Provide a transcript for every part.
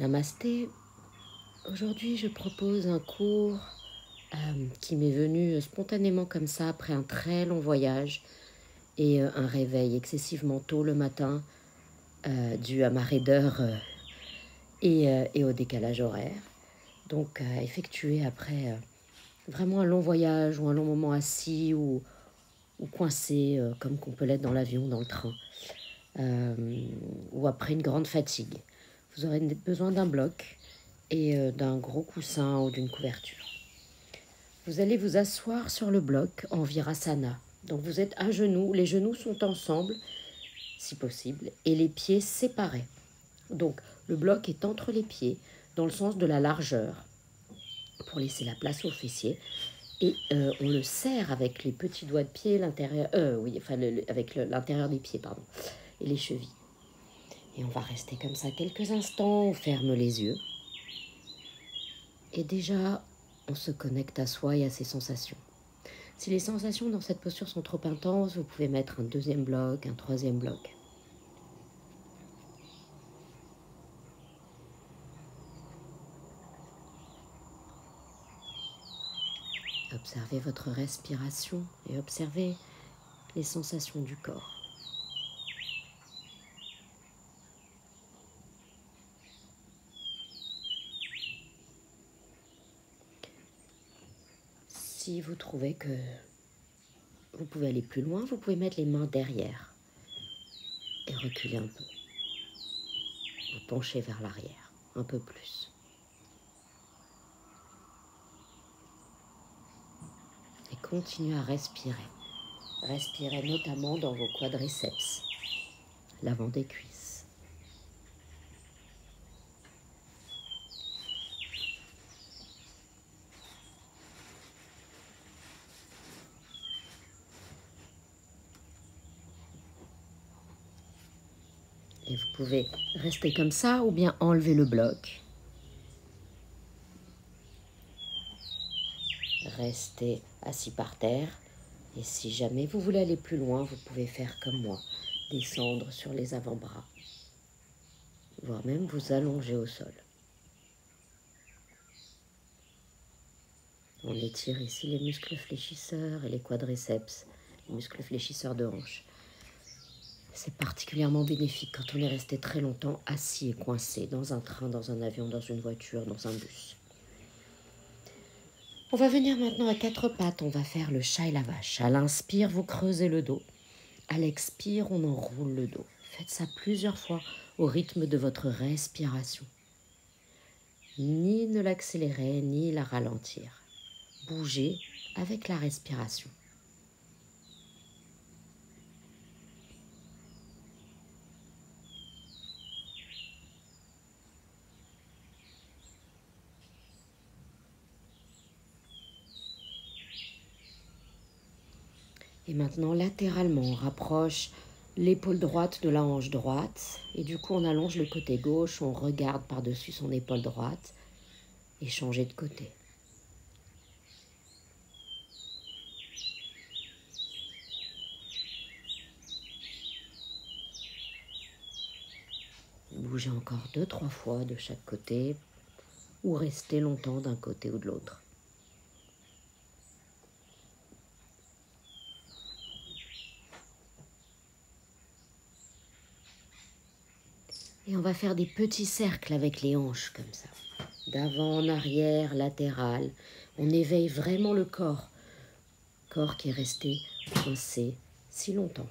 Namasté, aujourd'hui je propose un cours qui m'est venu spontanément comme ça après un très long voyage et un réveil excessivement tôt le matin dû à ma raideur et au décalage horaire. Donc effectué après vraiment un long voyage ou un long moment assis ou coincé comme qu'on peut l'être dans l'avion, dans le train ou après une grande fatigue. Vous aurez besoin d'un bloc et d'un gros coussin ou d'une couverture. Vous allez vous asseoir sur le bloc en virasana. Donc vous êtes à genoux, les genoux sont ensemble, si possible, et les pieds séparés. Donc le bloc est entre les pieds, dans le sens de la largeur, pour laisser la place aux fessiers. Et on le serre avec les petits doigts de pied, l'intérieur, avec l'intérieur des pieds, pardon, et les chevilles. Et on va rester comme ça quelques instants, on ferme les yeux. Et déjà, on se connecte à soi et à ses sensations. Si les sensations dans cette posture sont trop intenses, vous pouvez mettre un deuxième bloc, un troisième bloc. Observez votre respiration et observez les sensations du corps. Si vous trouvez que vous pouvez aller plus loin, vous pouvez mettre les mains derrière et reculer un peu. Vous penchez vers l'arrière, un peu plus. Et continuez à respirer. Respirez notamment dans vos quadriceps, l'avant des cuisses. Et vous pouvez rester comme ça ou bien enlever le bloc. Restez assis par terre. Et si jamais vous voulez aller plus loin, vous pouvez faire comme moi. Descendre sur les avant-bras. Voire même vous allonger au sol. On étire ici les muscles fléchisseurs et les quadriceps, les muscles fléchisseurs de hanche. C'est particulièrement bénéfique quand on est resté très longtemps assis et coincé dans un train, dans un avion, dans une voiture, dans un bus. On va venir maintenant à quatre pattes. On va faire le chat et la vache. À l'inspire, vous creusez le dos. À l'expire, on enroule le dos. Faites ça plusieurs fois au rythme de votre respiration. Ni ne l'accélérer, ni la ralentir. Bougez avec la respiration. Et maintenant, latéralement, on rapproche l'épaule droite de la hanche droite. Et du coup, on allonge le côté gauche, on regarde par-dessus son épaule droite et changez de côté. Bougez encore 2-3 fois de chaque côté ou restez longtemps d'un côté ou de l'autre. Et on va faire des petits cercles avec les hanches comme ça. D'avant en arrière, latéral. On éveille vraiment le corps. Corps qui est resté coincé si longtemps.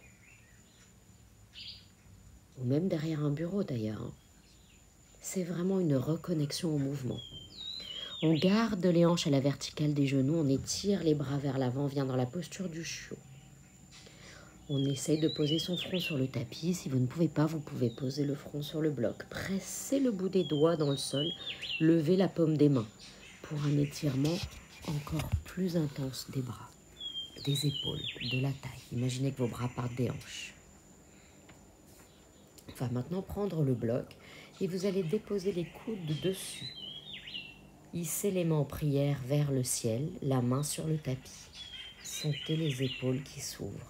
Ou même derrière un bureau d'ailleurs. C'est vraiment une reconnexion au mouvement. On garde les hanches à la verticale des genoux, on étire les bras vers l'avant, on vient dans la posture du chiot. On essaye de poser son front sur le tapis. Si vous ne pouvez pas, vous pouvez poser le front sur le bloc. Pressez le bout des doigts dans le sol. Levez la paume des mains pour un étirement encore plus intense des bras, des épaules, de la taille. Imaginez que vos bras partent des hanches. On va maintenant prendre le bloc et vous allez déposer les coudes dessus. Hissez les mains en prière vers le ciel, la main sur le tapis. Sentez les épaules qui s'ouvrent.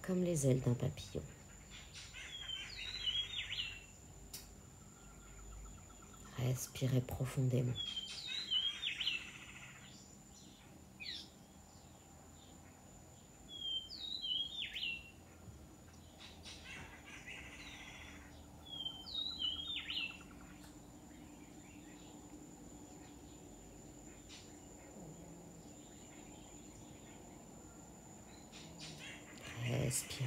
Comme les ailes d'un papillon. Respirez profondément. Respirez.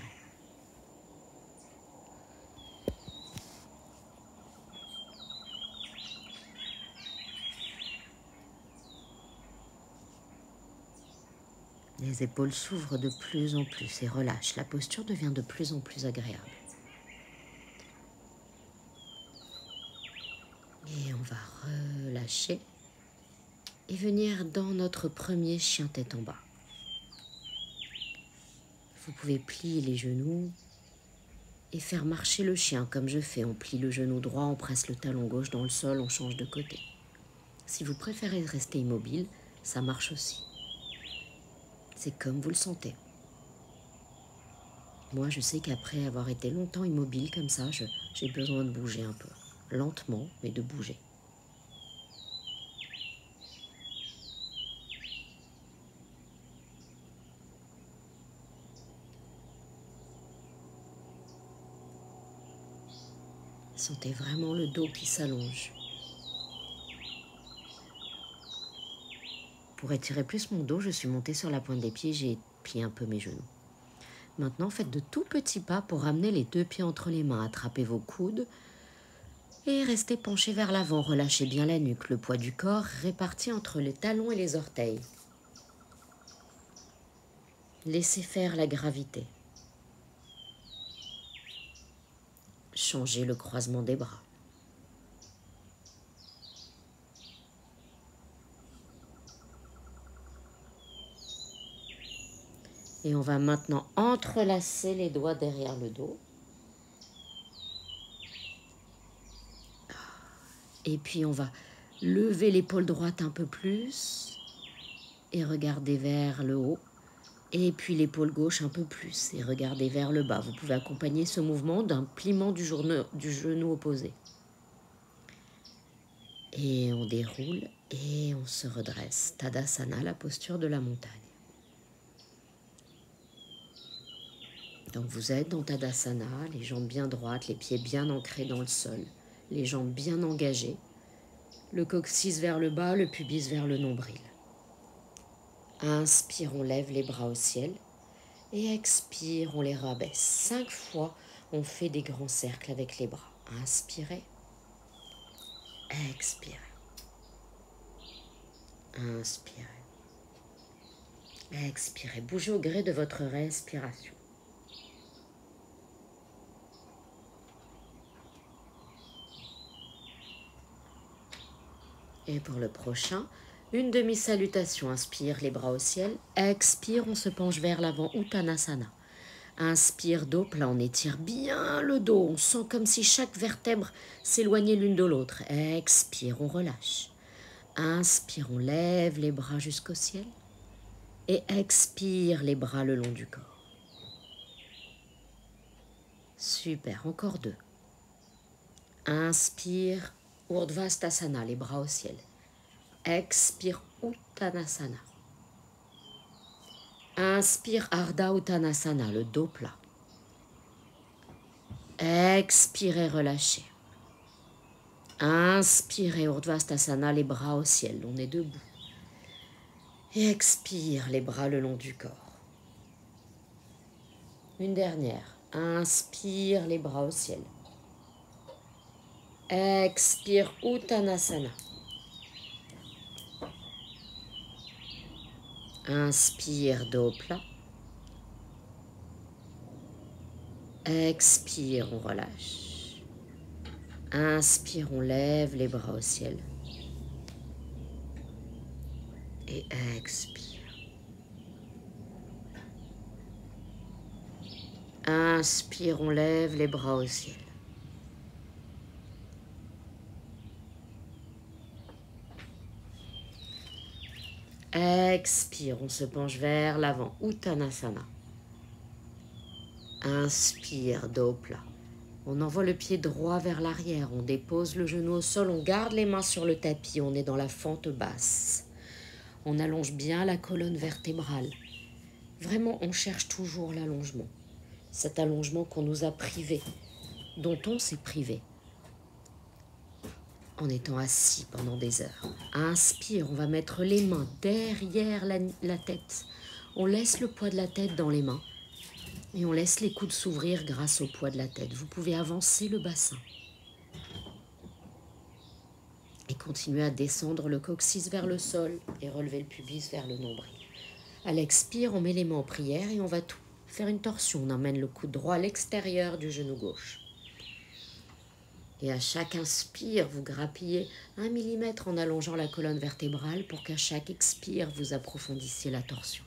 Les épaules s'ouvrent de plus en plus et relâchent. La posture devient de plus en plus agréable. Et on va relâcher et venir dans notre premier chien tête en bas. Vous pouvez plier les genoux et faire marcher le chien comme je fais. On plie le genou droit, on presse le talon gauche dans le sol, on change de côté. Si vous préférez rester immobile, ça marche aussi. C'est comme vous le sentez. Moi, je sais qu'après avoir été longtemps immobile comme ça, j'ai besoin de bouger un peu. Lentement, mais de bouger. Sentez vraiment le dos qui s'allonge. Pour étirer plus mon dos, je suis montée sur la pointe des pieds, j'ai plié un peu mes genoux. Maintenant, faites de tout petits pas pour ramener les deux pieds entre les mains. Attrapez vos coudes et restez penchés vers l'avant. Relâchez bien la nuque, le poids du corps réparti entre les talons et les orteils. Laissez faire la gravité. Changez le croisement des bras. Et on va maintenant entrelacer les doigts derrière le dos. Et puis on va lever l'épaule droite un peu plus et regarder vers le haut. Et puis l'épaule gauche un peu plus et regarder vers le bas. Vous pouvez accompagner ce mouvement d'un pliement du genou opposé. Et on déroule et on se redresse. Tadasana, la posture de la montagne. Donc vous êtes dans Tadasana, les jambes bien droites, les pieds bien ancrés dans le sol, les jambes bien engagées, le coccyx vers le bas, le pubis vers le nombril. Inspire, on lève les bras au ciel et expire, on les rabaisse. 5 fois, on fait des grands cercles avec les bras. Inspirez, expirez, inspirez, expirez. Bougez au gré de votre respiration. Et pour le prochain, une demi-salutation. Inspire, les bras au ciel. Expire, on se penche vers l'avant, Uttanasana. Inspire, dos plat, on étire bien le dos. On sent comme si chaque vertèbre s'éloignait l'une de l'autre. Expire, on relâche. Inspire, on lève les bras jusqu'au ciel. Et expire, les bras le long du corps. Super, encore 2. Inspire, Urdhvastasana, les bras au ciel. Expire, Uttanasana. Inspire, Ardha Uttanasana, le dos plat. Expirez, relâchez. Inspirez, Urdhvastasana, les bras au ciel, on est debout. Et expire, les bras le long du corps. Une dernière. Inspire, les bras au ciel. Expire, Uttanasana. Inspire, dos plat. Expire, on relâche. Inspire, on lève les bras au ciel. Et expire. Inspire, on lève les bras au ciel. Expire, on se penche vers l'avant, Uttanasana. Inspire, dos plat. On envoie le pied droit vers l'arrière, on dépose le genou au sol, on garde les mains sur le tapis, on est dans la fente basse. On allonge bien la colonne vertébrale. Vraiment, on cherche toujours l'allongement. Cet allongement qu'on nous a privé, dont on s'est privé, en étant assis pendant des heures. Inspire, on va mettre les mains derrière la tête. On laisse le poids de la tête dans les mains et on laisse les coudes s'ouvrir grâce au poids de la tête. Vous pouvez avancer le bassin et continuer à descendre le coccyx vers le sol et relever le pubis vers le nombril. À l'expire, on met les mains en prière et on va tout faire une torsion. On emmène le coude droit à l'extérieur du genou gauche. Et à chaque inspire, vous grappillez 1 millimètre en allongeant la colonne vertébrale pour qu'à chaque expire, vous approfondissiez la torsion.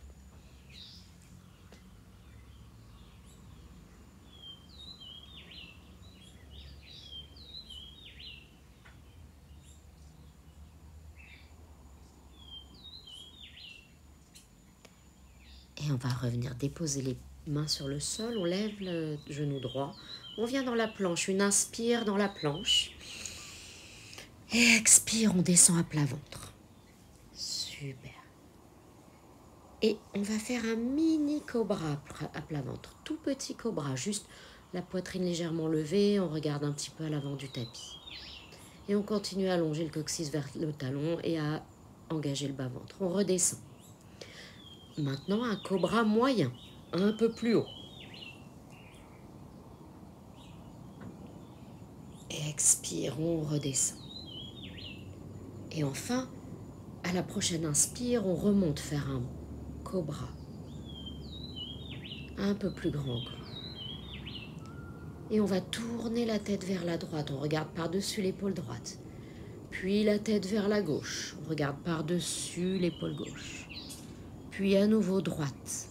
Et on va revenir déposer les mains sur le sol, on lève le genou droit, on vient dans la planche, une inspire dans la planche. Et expire, on descend à plat ventre. Super. Et on va faire un mini cobra à plat ventre, tout petit cobra, juste la poitrine légèrement levée, on regarde un petit peu à l'avant du tapis. Et on continue à allonger le coccyx vers le talon et à engager le bas-ventre. On redescend. Maintenant, un cobra moyen, un peu plus haut. Et expire, on redescend. Et enfin, à la prochaine inspire, on remonte faire un cobra. Un peu plus grand encore. Et on va tourner la tête vers la droite. On regarde par-dessus l'épaule droite. Puis la tête vers la gauche. On regarde par-dessus l'épaule gauche. Puis à nouveau droite.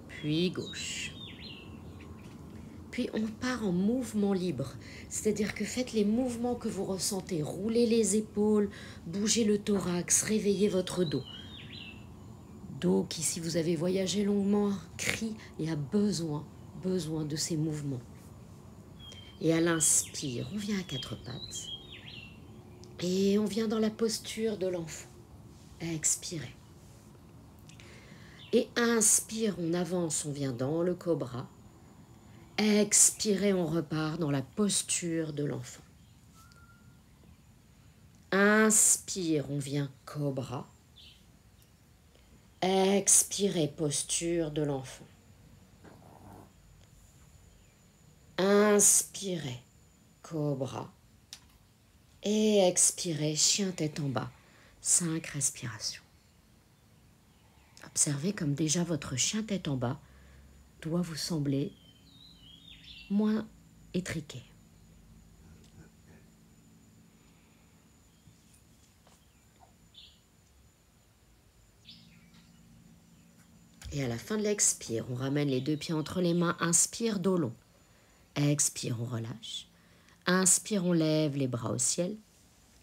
Puis gauche. Puis on part en mouvement libre. C'est-à-dire que faites les mouvements que vous ressentez. Roulez les épaules, bougez le thorax, réveillez votre dos. Dos qui, si vous avez voyagé longuement, crie et a besoin de ces mouvements. Et à l'inspire, on vient à 4 pattes. Et on vient dans la posture de l'enfant. Expirez. Et inspire, on avance, on vient dans le cobra. Expirez, on repart dans la posture de l'enfant. Inspire, on vient cobra. Expirez, posture de l'enfant. Inspirez, cobra. Et expirez, chien tête en bas. 5 respirations. Observez comme déjà votre chien tête en bas doit vous sembler moins étriqué. Et à la fin de l'expire, on ramène les 2 pieds entre les mains. Inspire, dos long. Expire, on relâche. Inspire, on lève les bras au ciel.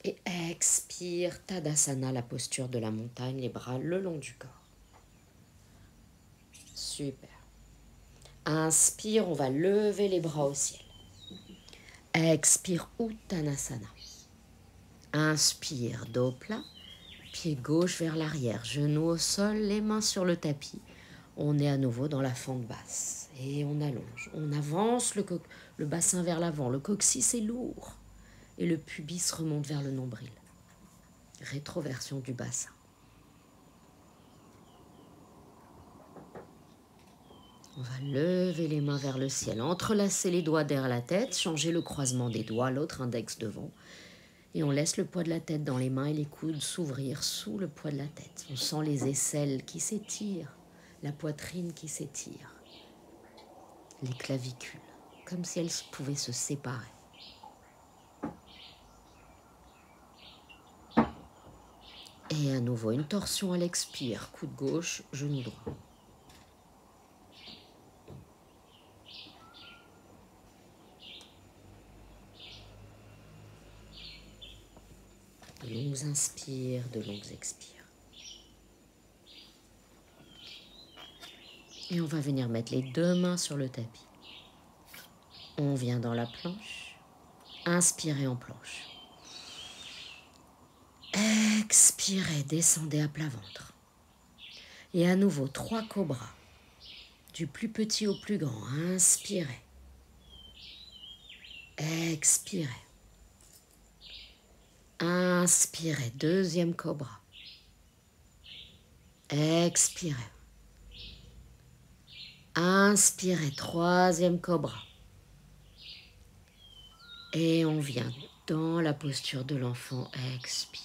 Et expire, Tadasana, la posture de la montagne, les bras le long du corps. Super. Inspire, on va lever les bras au ciel. Expire, Uttanasana. Inspire, dos plat. Pied gauche vers l'arrière, genou au sol, les mains sur le tapis. On est à nouveau dans la fente basse. Et on allonge. On avance le bassin vers l'avant. Le coccyx est lourd. Et le pubis remonte vers le nombril. Rétroversion du bassin. On va lever les mains vers le ciel. Entrelacer les doigts derrière la tête. Changer le croisement des doigts, l'autre index devant. Et on laisse le poids de la tête dans les mains et les coudes s'ouvrir sous le poids de la tête. On sent les aisselles qui s'étirent, la poitrine qui s'étire, les clavicules, comme si elles pouvaient se séparer. Et à nouveau, une torsion à l'expire, coude gauche, genou droit. De longues inspires, de longues expires. Et on va venir mettre les 2 mains sur le tapis. On vient dans la planche. Inspirez en planche. Expirez, descendez à plat ventre. Et à nouveau, 3 cobras. Du plus petit au plus grand. Inspirez. Expirez. Inspirez, deuxième cobra. Expirez. Inspirez, troisième cobra. Et on vient dans la posture de l'enfant. Expire.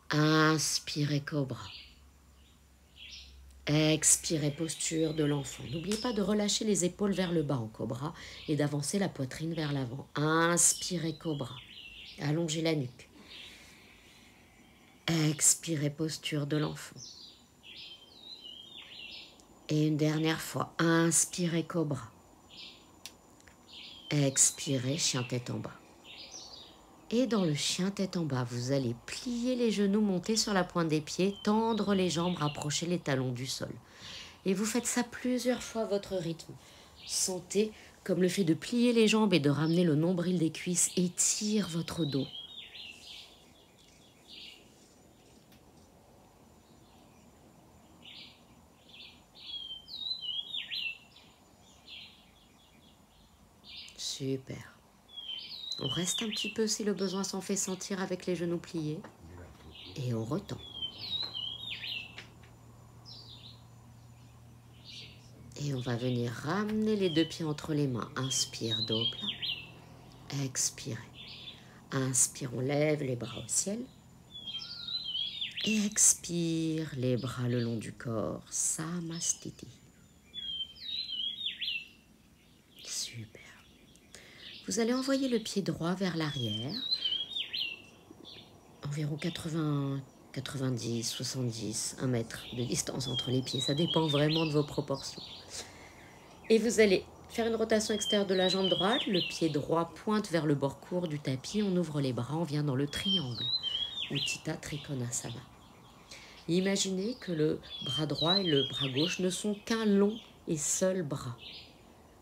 Inspirez, cobra. Expirez, posture de l'enfant. N'oubliez pas de relâcher les épaules vers le bas en cobra et d'avancer la poitrine vers l'avant. Inspirez, cobra. Allongez la nuque. Expirez, posture de l'enfant. Et une dernière fois, inspirez, cobra. Expirez, chien tête en bas. Et dans le chien tête en bas, vous allez plier les genoux, monter sur la pointe des pieds, tendre les jambes, rapprocher les talons du sol. Et vous faites ça plusieurs fois à votre rythme. Sentez comme le fait de plier les jambes et de ramener le nombril des cuisses étire votre dos. Super. On reste un petit peu si le besoin s'en fait sentir avec les genoux pliés. Et on retend. Et on va venir ramener les 2 pieds entre les mains. Inspire, dos plat. Expirez. Inspire, on lève les bras au ciel. Et expire, les bras le long du corps. Samastiti. Super. Vous allez envoyer le pied droit vers l'arrière. Environ 80, 90, 70, 1 mètre de distance entre les pieds. Ça dépend vraiment de vos proportions. Et vous allez faire une rotation extérieure de la jambe droite. Le pied droit pointe vers le bord court du tapis. On ouvre les bras, on vient dans le triangle. Utthita Trikonasana. Imaginez que le bras droit et le bras gauche ne sont qu'un long et seul bras.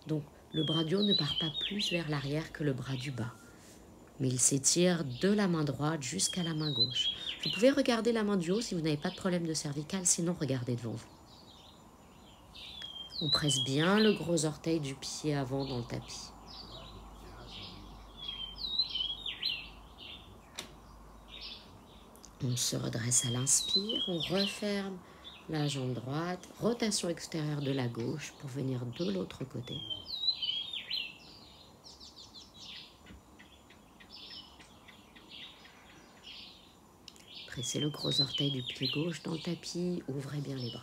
Donc le bras du haut ne part pas plus vers l'arrière que le bras du bas. Mais il s'étire de la main droite jusqu'à la main gauche. Vous pouvez regarder la main du haut si vous n'avez pas de problème de cervical, sinon regardez devant vous. On presse bien le gros orteil du pied avant dans le tapis. On se redresse à l'inspire, on referme la jambe droite, rotation extérieure de la gauche pour venir de l'autre côté. Pressez le gros orteil du pied gauche dans le tapis, ouvrez bien les bras.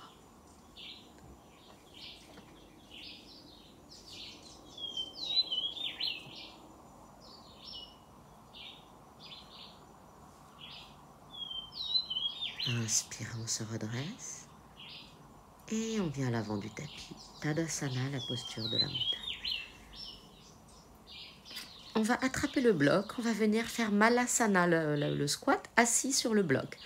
Inspirez, on se redresse. Et on vient à l'avant du tapis. Tadasana, la posture de la montagne. On va attraper le bloc, on va venir faire Malasana, le squat, assis sur le bloc.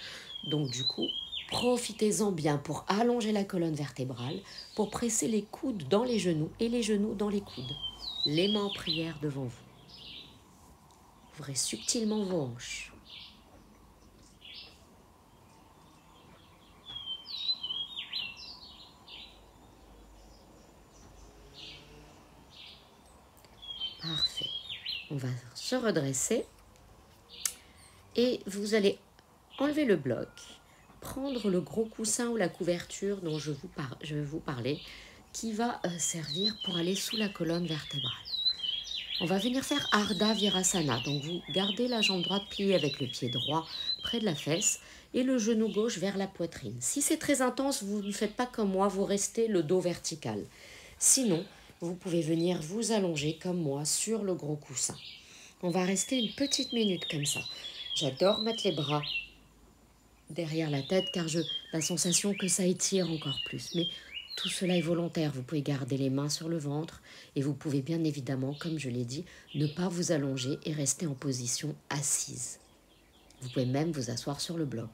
Donc du coup, profitez-en bien pour allonger la colonne vertébrale, pour presser les coudes dans les genoux et les genoux dans les coudes. Les mains en prière devant vous. Ouvrez subtilement vos hanches. Parfait. On va se redresser et vous allez enlever le bloc, prendre le gros coussin ou la couverture dont je vais vous parler, qui va servir pour aller sous la colonne vertébrale. On va venir faire Ardha Virasana. Donc vous gardez la jambe droite pliée avec le pied droit près de la fesse et le genou gauche vers la poitrine. Si c'est très intense, vous ne faites pas comme moi, vous restez le dos vertical. Sinon, vous pouvez venir vous allonger comme moi sur le gros coussin. On va rester une petite minute comme ça. J'adore mettre les bras derrière la tête car j'ai la sensation que ça étire encore plus. Mais tout cela est volontaire. Vous pouvez garder les mains sur le ventre et vous pouvez bien évidemment, comme je l'ai dit, ne pas vous allonger et rester en position assise. Vous pouvez même vous asseoir sur le bloc.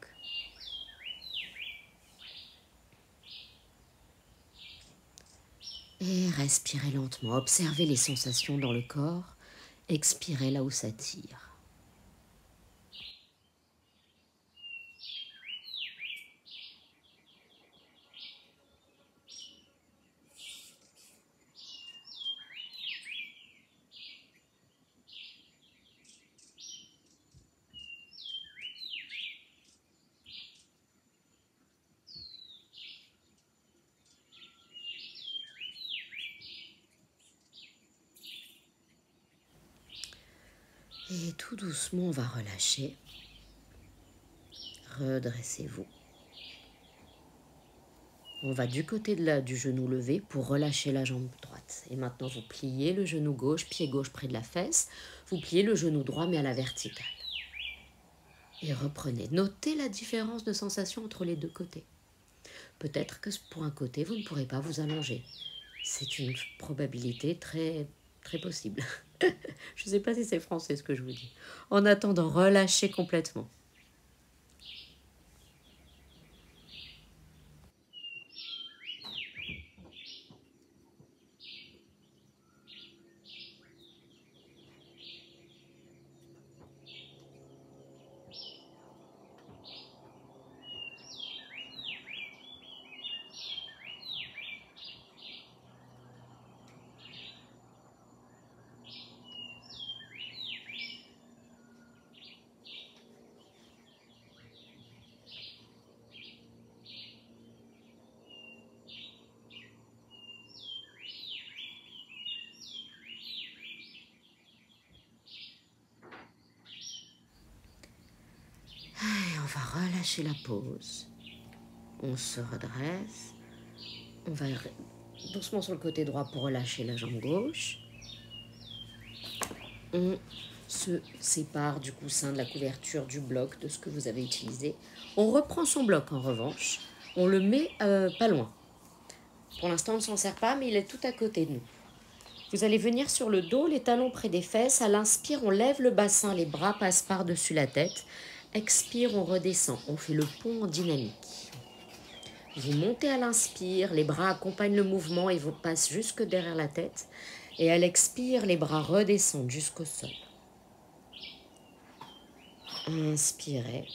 Et respirez lentement. Observez les sensations dans le corps. Expirez là où ça tire. Et tout doucement, on va relâcher. Redressez-vous. On va du côté du genou levé pour relâcher la jambe droite. Et maintenant, vous pliez le genou gauche, pied gauche près de la fesse. Vous pliez le genou droit, mais à la verticale. Et reprenez. Notez la différence de sensation entre les deux côtés. Peut-être que pour un côté, vous ne pourrez pas vous allonger. C'est une probabilité très, très possible. Je ne sais pas si c'est français ce que je vous dis. En attendant, relâchez complètement. Et on va relâcher la pause. On se redresse. On va doucement sur le côté droit pour relâcher la jambe gauche. On se sépare du coussin, de la couverture, du bloc, de ce que vous avez utilisé. On reprend son bloc en revanche. On le met pas loin. Pour l'instant, on ne s'en sert pas, mais il est tout à côté de nous. Vous allez venir sur le dos, les talons près des fesses. À l'inspire, on lève le bassin, les bras passent par-dessus la tête. Expire, on redescend. On fait le pont en dynamique. Vous montez à l'inspire, les bras accompagnent le mouvement et vous passent jusque derrière la tête. Et à l'expire, les bras redescendent jusqu'au sol. Inspirez.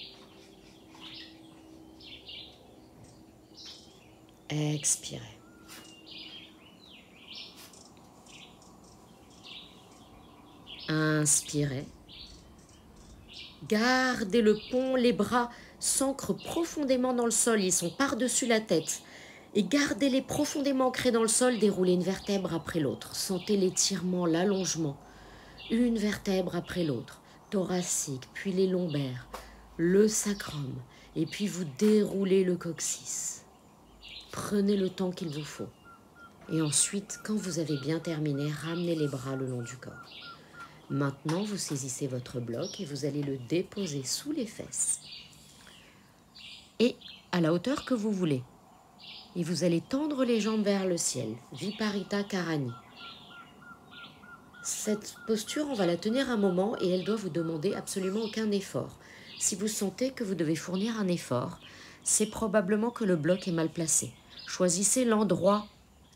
Expirez. Inspirez. Gardez le pont, les bras s'ancrent profondément dans le sol, ils sont par-dessus la tête. Et gardez-les profondément ancrés dans le sol, déroulez une vertèbre après l'autre. Sentez l'étirement, l'allongement, une vertèbre après l'autre, thoracique, puis les lombaires, le sacrum, et puis vous déroulez le coccyx. Prenez le temps qu'il vous faut. Et ensuite, quand vous avez bien terminé, ramenez les bras le long du corps. Maintenant, vous saisissez votre bloc et vous allez le déposer sous les fesses et à la hauteur que vous voulez. Et vous allez tendre les jambes vers le ciel, Viparita Karani. Cette posture, on va la tenir un moment et elle doit vous demander absolument aucun effort. Si vous sentez que vous devez fournir un effort, c'est probablement que le bloc est mal placé. Choisissez l'endroit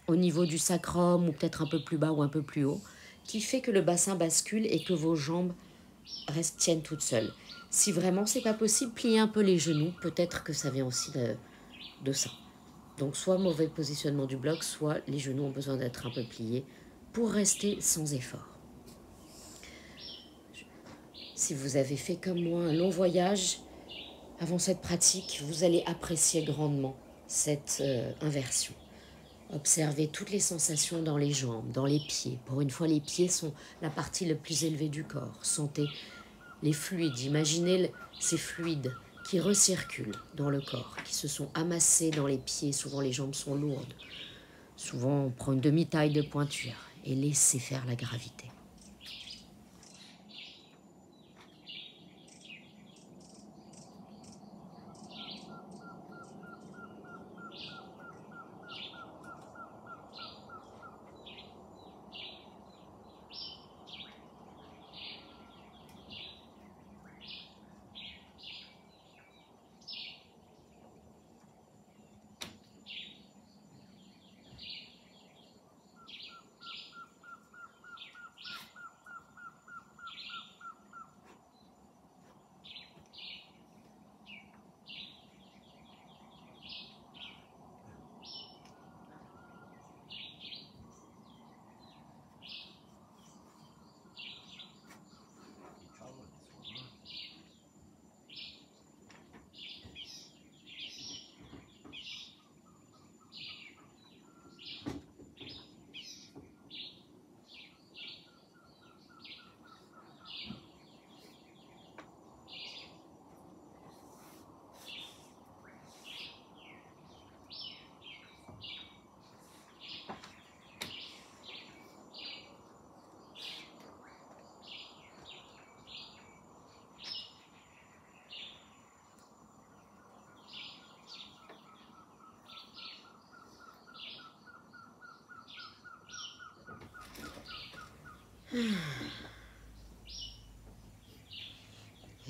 au niveau du sacrum ou peut-être un peu plus bas ou un peu plus haut qui fait que le bassin bascule et que vos jambes tiennent toutes seules. Si vraiment c'est pas possible, pliez un peu les genoux, peut-être que ça vient aussi de ça. Donc soit mauvais positionnement du bloc, soit les genoux ont besoin d'être un peu pliés pour rester sans effort. Si vous avez fait comme moi un long voyage avant cette pratique, vous allez apprécier grandement cette inversion. Observez toutes les sensations dans les jambes, dans les pieds. Pour une fois, les pieds sont la partie la plus élevée du corps. Sentez les fluides. Imaginez ces fluides qui recirculent dans le corps, qui se sont amassés dans les pieds. Souvent, les jambes sont lourdes. Souvent, on prend une demi-taille de pointure et laissez faire la gravité.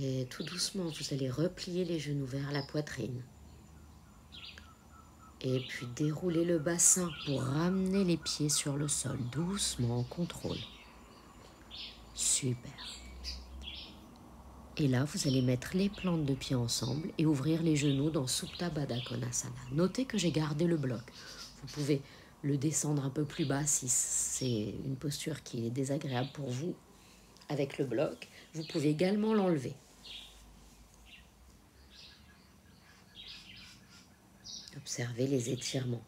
Et tout doucement, vous allez replier les genoux vers la poitrine. Et puis dérouler le bassin pour ramener les pieds sur le sol, doucement, en contrôle. Super. Et là, vous allez mettre les plantes de pied ensemble et ouvrir les genoux dans Supta Baddha Konasana. Notez que j'ai gardé le bloc. Vous pouvez le descendre un peu plus bas si c'est une posture qui est désagréable pour vous avec le bloc. Vous pouvez également l'enlever. Observez les étirements.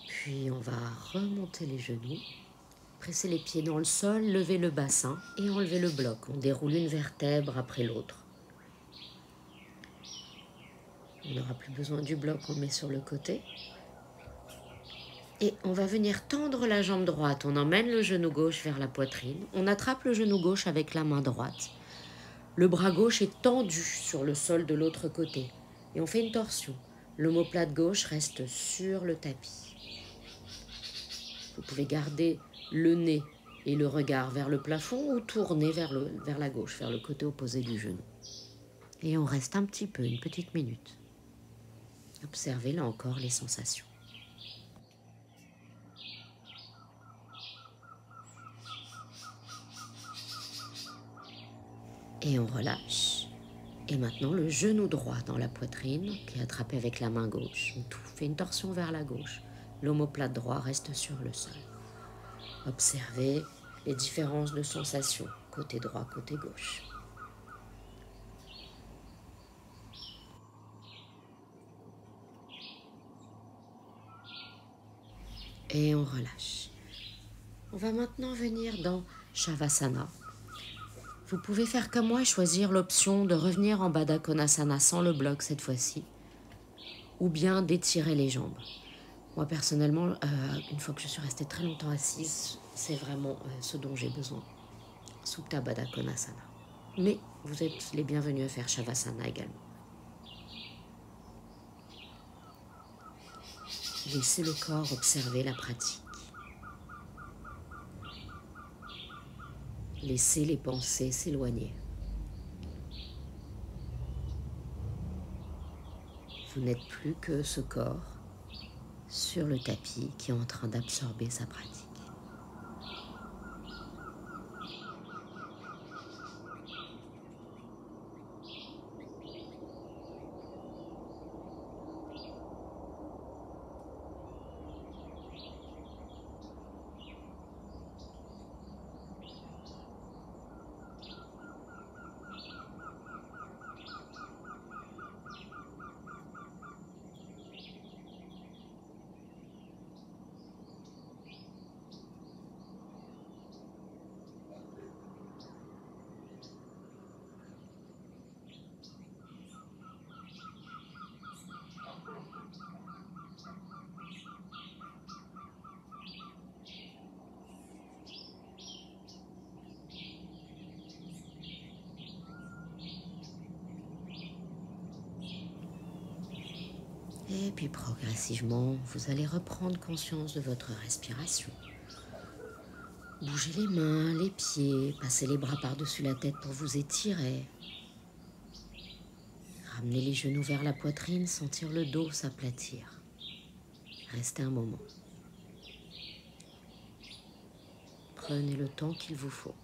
Puis on va remonter les genoux, presser les pieds dans le sol, lever le bassin et enlever le bloc. On déroule une vertèbre après l'autre. On n'aura plus besoin du bloc, on le met sur le côté. Et on va venir tendre la jambe droite. On emmène le genou gauche vers la poitrine. On attrape le genou gauche avec la main droite. Le bras gauche est tendu sur le sol de l'autre côté. Et on fait une torsion. L'omoplate gauche reste sur le tapis. Vous pouvez garder le nez et le regard vers le plafond ou tourner vers la gauche, vers le côté opposé du genou. Et on reste un petit peu, une petite minute. Observez là encore les sensations. Et on relâche. Et maintenant, le genou droit dans la poitrine, qui est attrapé avec la main gauche. On fait une torsion vers la gauche. L'omoplate droit reste sur le sol. Observez les différences de sensations, côté droit, côté gauche. Et on relâche. On va maintenant venir dans Shavasana. Vous pouvez faire comme moi et choisir l'option de revenir en Baddha Konasana sans le bloc cette fois-ci, ou bien d'étirer les jambes. Moi personnellement, une fois que je suis restée très longtemps assise, c'est vraiment ce dont j'ai besoin. Supta Baddha Konasana. Mais vous êtes les bienvenus à faire Shavasana également. Laissez le corps observer la pratique. Laissez les pensées s'éloigner. Vous n'êtes plus que ce corps sur le tapis qui est en train d'absorber sa pratique. Et puis progressivement, vous allez reprendre conscience de votre respiration. Bougez les mains, les pieds, passez les bras par-dessus la tête pour vous étirer. Ramenez les genoux vers la poitrine, sentir le dos s'aplatir. Restez un moment. Prenez le temps qu'il vous faut.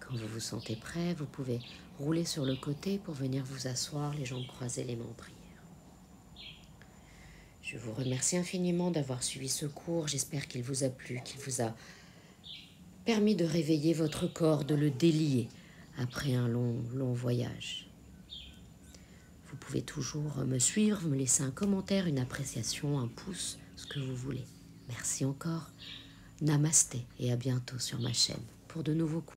Quand vous vous sentez prêt, vous pouvez rouler sur le côté pour venir vous asseoir, les jambes croisées, les mains en prière. Je vous remercie infiniment d'avoir suivi ce cours. J'espère qu'il vous a plu, qu'il vous a permis de réveiller votre corps, de le délier après un long voyage. Vous pouvez toujours me suivre, me laisser un commentaire, une appréciation, un pouce, ce que vous voulez. Merci encore. Namasté et à bientôt sur ma chaîne pour de nouveaux cours.